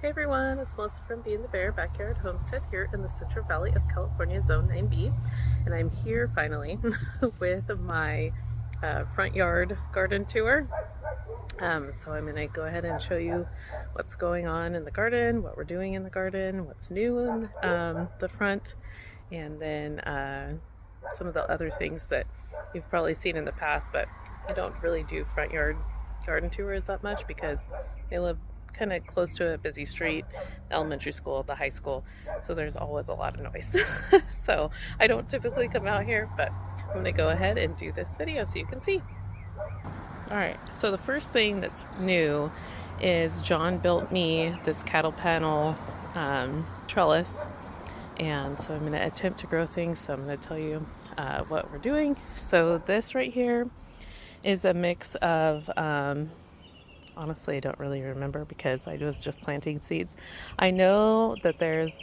Hey everyone, it's Melissa from Bee and the Bear Backyard Homestead here in the Central Valley of California, Zone 9B. And I'm here finally with my front yard garden tour. So I'm going to go ahead and show you what's going on in the garden, what we're doing in the garden, what's new in the front, and then some of the other things that you've probably seen in the past, but I don't really do front yard garden tours that much because I live kind of close to a busy street, elementary school, the high school, so there's always a lot of noise. So I don't typically come out here, but I'm going to go ahead and do this video so you can see. Alright, so the first thing that's new is John built me this cattle panel trellis, and so I'm going to attempt to grow things, so I'm going to tell you what we're doing. So this right here is a mix of honestly, I don't really remember because I was just planting seeds. I know that there's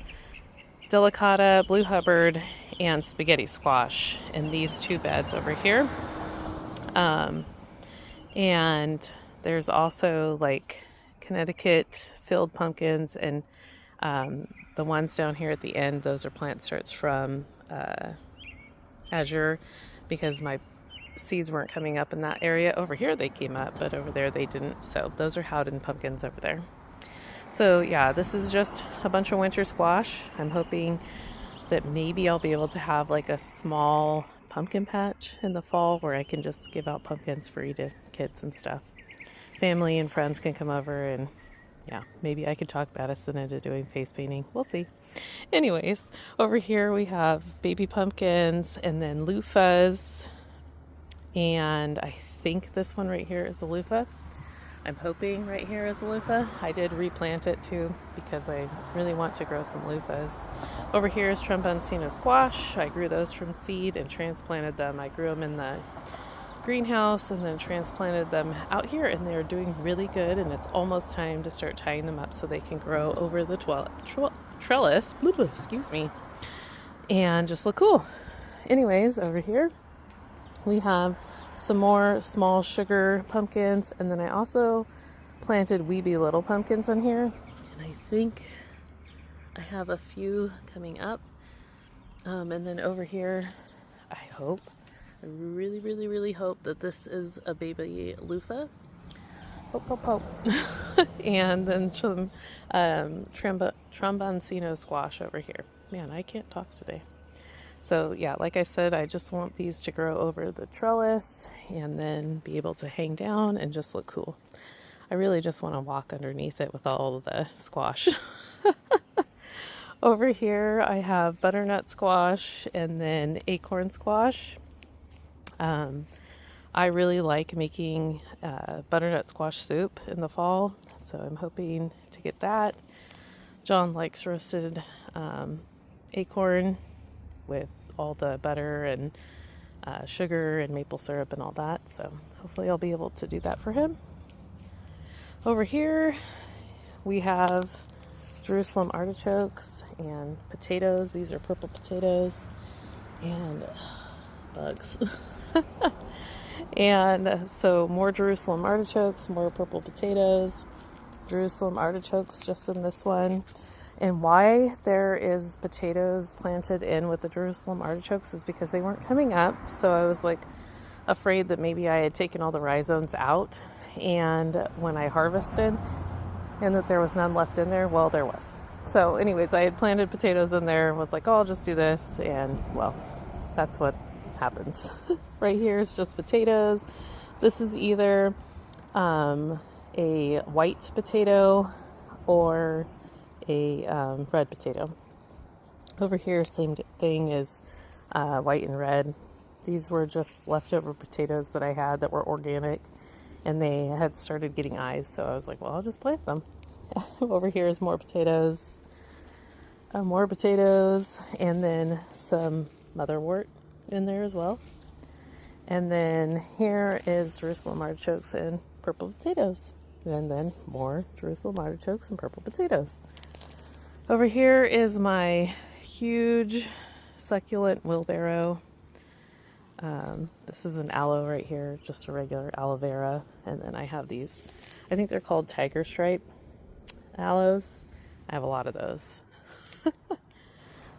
delicata, blue Hubbard, and spaghetti squash in these two beds over here. And there's also like Connecticut filled pumpkins, and the ones down here at the end, those are plant starts from Azure, because my seeds weren't coming up in that area. Over here they came up, but over there they didn't. So those are Howden pumpkins over there. So yeah, this is just a bunch of winter squash. I'm hoping that maybe I'll be able to have like a small pumpkin patch in the fall where I can just give out pumpkins free to kids and stuff. Family and friends can come over, and yeah, maybe I could talk Madison into doing face painting. We'll see. Anyways, over here we have baby pumpkins and then loofahs. And I think this one right here is a loofah. I'm hoping right here is a loofah. I did replant it too because I really want to grow some loofahs. Over here is Tromboncino squash. I grew those from seed and transplanted them. I grew them in the greenhouse and then transplanted them out here, and they're doing really good, and it's almost time to start tying them up so they can grow over the trellis, excuse me, and just look cool. Anyways, over here we have some more small sugar pumpkins, and then I also planted weeby little pumpkins in here, and I think I have a few coming up. And then over here, I really hope that this is a baby loofah. Hope. And then some Tromboncino squash over here. Man, I can't talk today. So yeah, like I said, I just want these to grow over the trellis and then be able to hang down and just look cool. I really just want to walk underneath it with all of the squash. Over here I have butternut squash and then acorn squash. I really like making butternut squash soup in the fall, so I'm hoping to get that. John likes roasted acorn with all the butter and sugar and maple syrup and all that, so hopefully I'll be able to do that for him. Over here we have Jerusalem artichokes and potatoes. These are purple potatoes and bugs. And so more Jerusalem artichokes, more purple potatoes, Jerusalem artichokes just in this one. And why there is potatoes planted in with the Jerusalem artichokes is because they weren't coming up. So I was like afraid that maybe I had taken all the rhizomes out and when I harvested, and that there was none left in there. Well, there was. So anyways, I had planted potatoes in there, was like, oh, I'll just do this, and well, that's what happens. Right here is just potatoes. This is either a white potato or a red potato. Over here, same thing as white and red. These were just leftover potatoes that I had that were organic, and they had started getting eyes, so I was like, well, I'll just plant them. Over here is more potatoes, and then some motherwort in there as well. And then here is Jerusalem artichokes and purple potatoes, and then more Jerusalem artichokes and purple potatoes. Over here is my huge succulent wheelbarrow. This is an aloe right here, just a regular aloe vera. And then I have these, I think they're called tiger stripe aloes. I have a lot of those.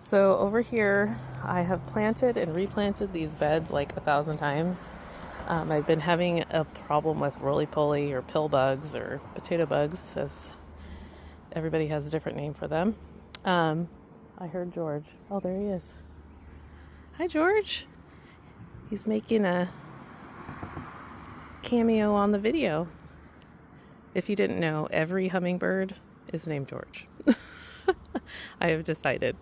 So over here, I have planted and replanted these beds like 1,000 times. I've been having a problem with roly-poly or pill bugs or potato bugs, as everybody has a different name for them. I heard George. Oh, there he is. Hi, George. He's making a cameo on the video. If you didn't know, every hummingbird is named George. I have decided.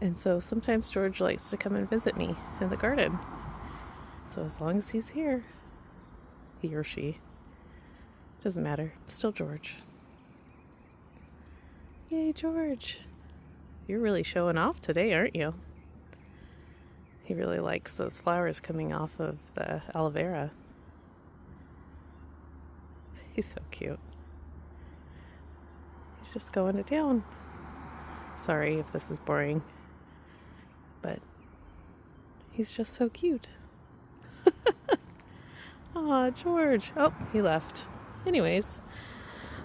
And so sometimes George likes to come and visit me in the garden. So as long as he's here, he or she, doesn't matter, still George. Yay, George. You're really showing off today, aren't you? He really likes those flowers coming off of the aloe vera. He's so cute. He's just going to town. Sorry if this is boring, but he's just so cute. Aw, George. Oh, he left. Anyways,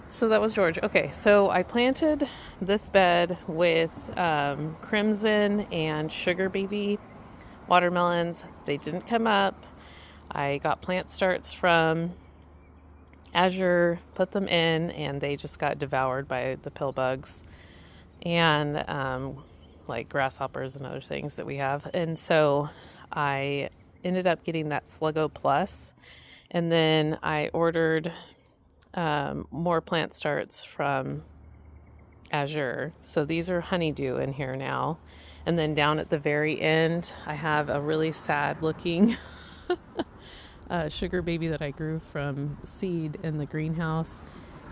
so that was George. Okay, so I planted this bed with crimson and sugar baby watermelons. They didn't come up. I got plant starts from Azure, put them in, and they just got devoured by the pill bugs and like grasshoppers and other things that we have. And so I ended up getting that Sluggo Plus, and then I ordered more plant starts from Azure. So these are honeydew in here now. And then down at the very end, I have a really sad looking sugar baby that I grew from seed in the greenhouse.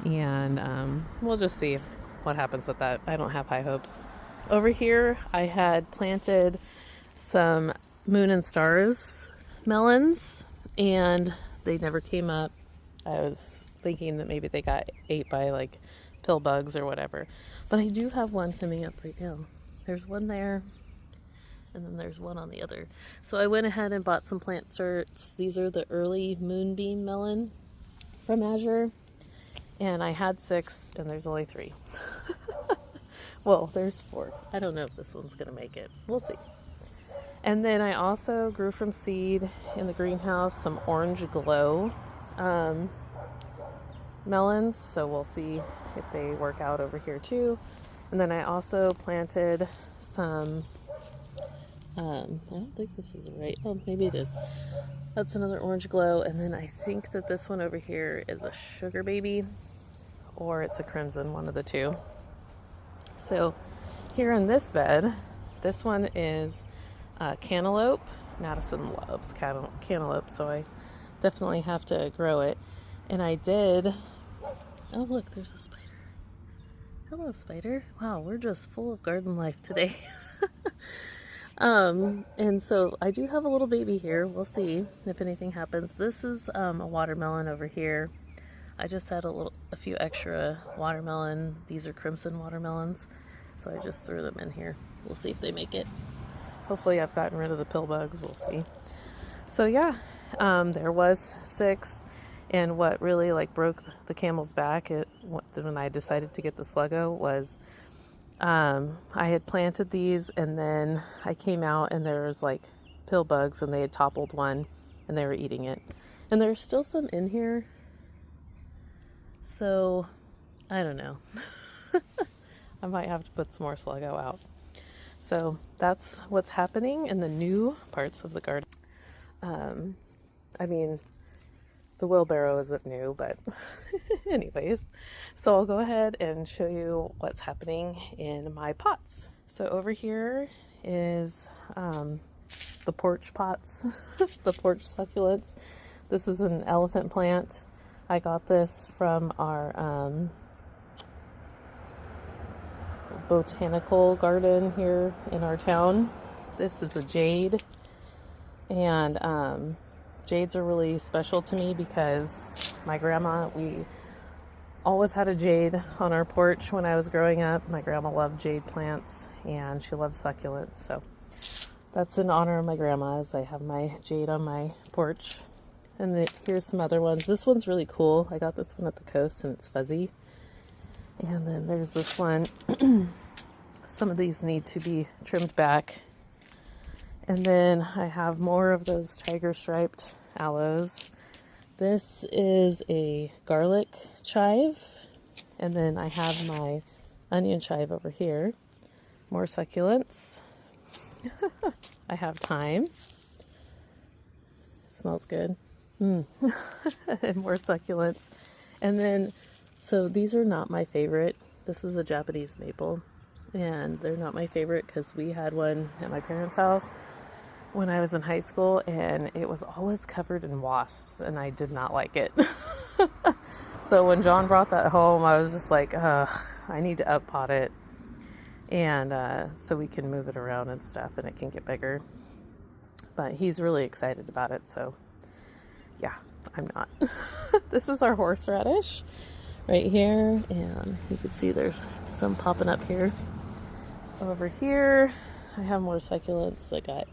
And we'll just see what happens with that. I don't have high hopes. Over here, I had planted some Moon and Stars melons, and they never came up. I was thinking that maybe they got ate by like pill bugs or whatever. But I do have one coming up right now. There's one there, and then there's one on the other. So I went ahead and bought some plant starts. These are the early moonbeam melon from Azure, and I had 6, and there's only 3. Well, there's 4. I don't know if this one's gonna make it. We'll see. And then I also grew from seed in the greenhouse some orange glow melons, so we'll see if they work out over here too. And then I also planted some, I don't think this is right. Oh, maybe it is. That's another orange glow. And then I think that this one over here is a sugar baby, or it's a crimson, one of the two. So here in this bed, this one is cantaloupe. Madison loves cantaloupe, so I definitely have to grow it. And I did, oh look, there's a spider. Hello, spider. Wow, we're just full of garden life today. And so I do have a little baby here. We'll see if anything happens. This is a watermelon over here. I just had a few extra watermelon. These are crimson watermelons, so I just threw them in here. We'll see if they make it. Hopefully I've gotten rid of the pill bugs. We'll see. So yeah, there was 6. And what really like broke the camel's back when I decided to get the Sluggo was I had planted these, and then I came out and there was like pill bugs, and they had toppled one and they were eating it. And there's still some in here. So I don't know. I might have to put some more Sluggo out. So that's what's happening in the new parts of the garden. I mean, the wheelbarrow isn't new, but anyways, so I'll go ahead and show you what's happening in my pots. So over here is the porch pots, the porch succulents. This is an elephant plant. I got this from our botanical garden here in our town. This is a jade, and jades are really special to me because my grandma, we always had a jade on our porch when I was growing up. My grandma loved jade plants, and she loves succulents, so that's in honor of my grandma, as I have my jade on my porch. And here's some other ones. This one's really cool. I got this one at the coast, and it's fuzzy. And then there's this one. Some of these need to be trimmed back. And then I have more of those tiger striped aloes. This is a garlic chive. And then I have my onion chive over here. More succulents. I have thyme. Smells good. And more succulents. And then, so these are not my favorite. This is a Japanese maple. And they're not my favorite because we had one at my parents' house when I was in high school, and it was always covered in wasps, and I did not like it. So when John brought that home, I was just like, I need to up-pot it, and so we can move it around and stuff, and it can get bigger. But he's really excited about it, so yeah, I'm not. This is our horseradish right here, and you can see there's some popping up here. Over here, I have more succulents that got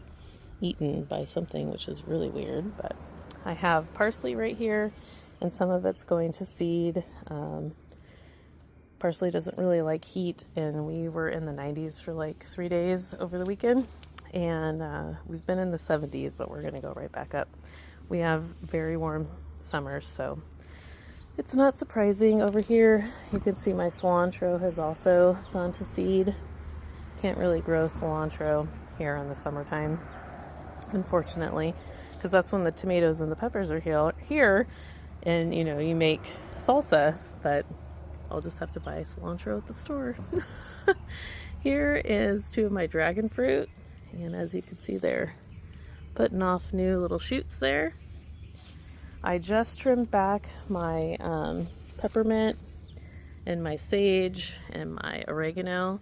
eaten by something, which is really weird, but I have parsley right here, and some of it's going to seed. Parsley doesn't really like heat, and we were in the 90s for like 3 days over the weekend, and we've been in the 70s, but we're going to go right back up. We have very warm summers, so it's not surprising. Over here, you can see my cilantro has also gone to seed. Can't really grow cilantro here in the summertime, unfortunately, because that's when the tomatoes and the peppers are here, and you know, you make salsa, but I'll just have to buy cilantro at the store. Here is 2 of my dragon fruit, and as you can see, they're putting off new little shoots there. I just trimmed back my peppermint and my sage and my oregano.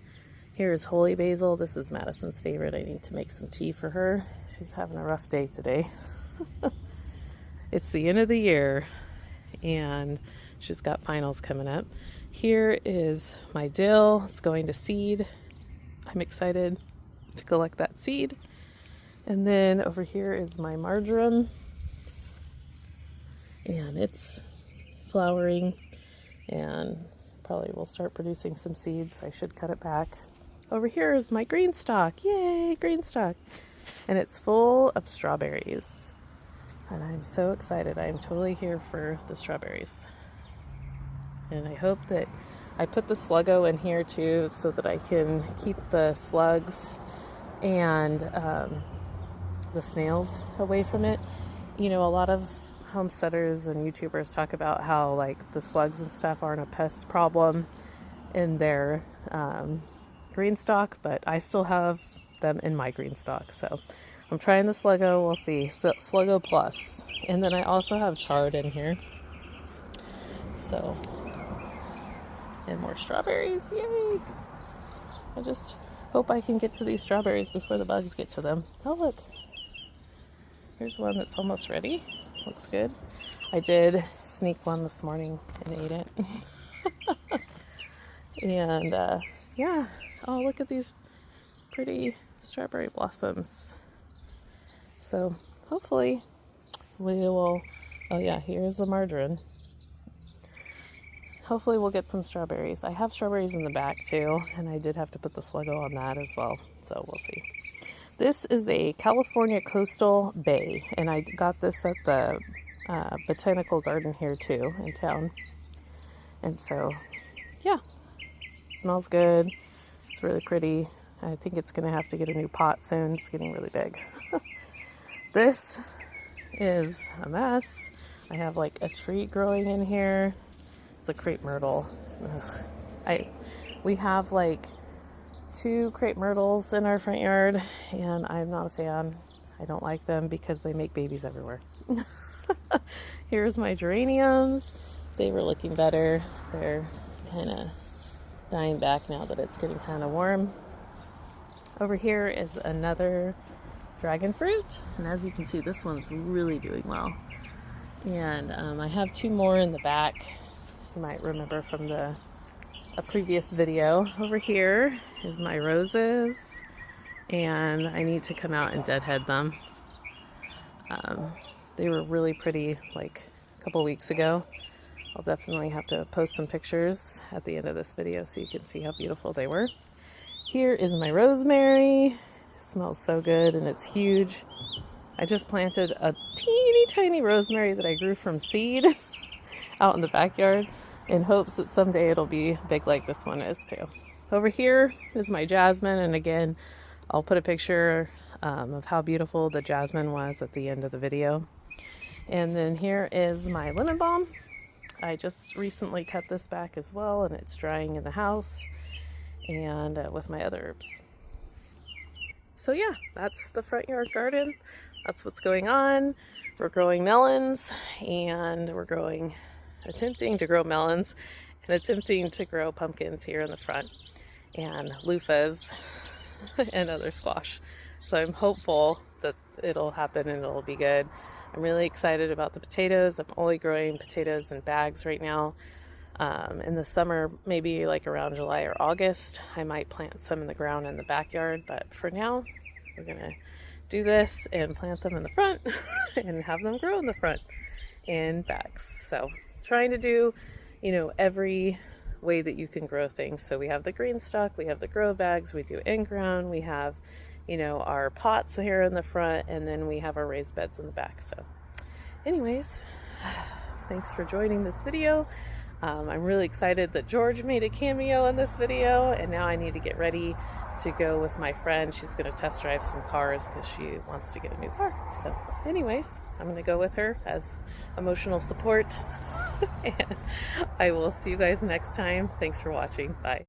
Here is holy basil. This is Madison's favorite. I need to make some tea for her. She's having a rough day today. It's the end of the year, and she's got finals coming up. Here is my dill. It's going to seed. I'm excited to collect that seed. And then over here is my marjoram, and it's flowering and probably will start producing some seeds. I should cut it back. Over here is my green stalk. Yay, green stalk. And it's full of strawberries. And I'm so excited. I'm totally here for the strawberries. And I hope that I put the sluggo in here too, so that I can keep the slugs and the snails away from it. You know, a lot of homesteaders and YouTubers talk about how like the slugs and stuff aren't a pest problem in their green stalk, but I still have them in my green stalk. So I'm trying the sluggo. We'll see. Sluggo plus. And then I also have chard in here. So, and more strawberries. Yay! I just hope I can get to these strawberries before the bugs get to them. Oh, look. Here's one that's almost ready. Looks good. I did sneak one this morning and ate it. And yeah. Oh, look at these pretty strawberry blossoms. So hopefully we will, oh yeah, here's the marjoram. Hopefully we'll get some strawberries. I have strawberries in the back too, and I did have to put the sluggo on that as well. So we'll see. This is a California coastal bay, and I got this at the botanical garden here too in town. And so, yeah, smells good. It's really pretty. I think it's going to have to get a new pot soon. It's getting really big. This is a mess. I have like a tree growing in here. It's a crepe myrtle. We have like 2 crepe myrtles in our front yard, and I'm not a fan. I don't like them because they make babies everywhere. Here's my geraniums. They were looking better. They're kind of dying back now that it's getting kind of warm. Over here is another dragon fruit, and as you can see, this one's really doing well. And I have 2 more in the back. You might remember from a previous video. Over here is my roses, and I need to come out and deadhead them. They were really pretty like a couple weeks ago, I'll definitely have to post some pictures at the end of this video so you can see how beautiful they were. Here is my rosemary. It smells so good and it's huge. I just planted a teeny tiny rosemary that I grew from seed out in the backyard in hopes that someday it'll be big like this one is too. Over here is my jasmine, and again, I'll put a picture of how beautiful the jasmine was at the end of the video. And then here is my lemon balm. I just recently cut this back as well, and it's drying in the house and with my other herbs. So yeah, that's the front yard garden. That's what's going on. We're growing melons, and we're attempting to grow melons and attempting to grow pumpkins here in the front, and loofahs and other squash. So I'm hopeful that it'll happen and it'll be good. I'm really excited about the potatoes. I'm only growing potatoes in bags right now. In the summer, maybe like around July or August, I might plant some in the ground in the backyard. But for now, we're gonna do this and plant them in the front and have them grow in the front in bags. So trying to do, every way that you can grow things. So we have the green stock, we have the grow bags, we do in-ground, we have, our pots here in the front, and then we have our raised beds in the back. So anyways, thanks for joining this video. I'm really excited that George made a cameo in this video, and now I need to get ready to go with my friend. She's going to test drive some cars because she wants to get a new car. So anyways, I'm going to go with her as emotional support. And I will see you guys next time. Thanks for watching. Bye.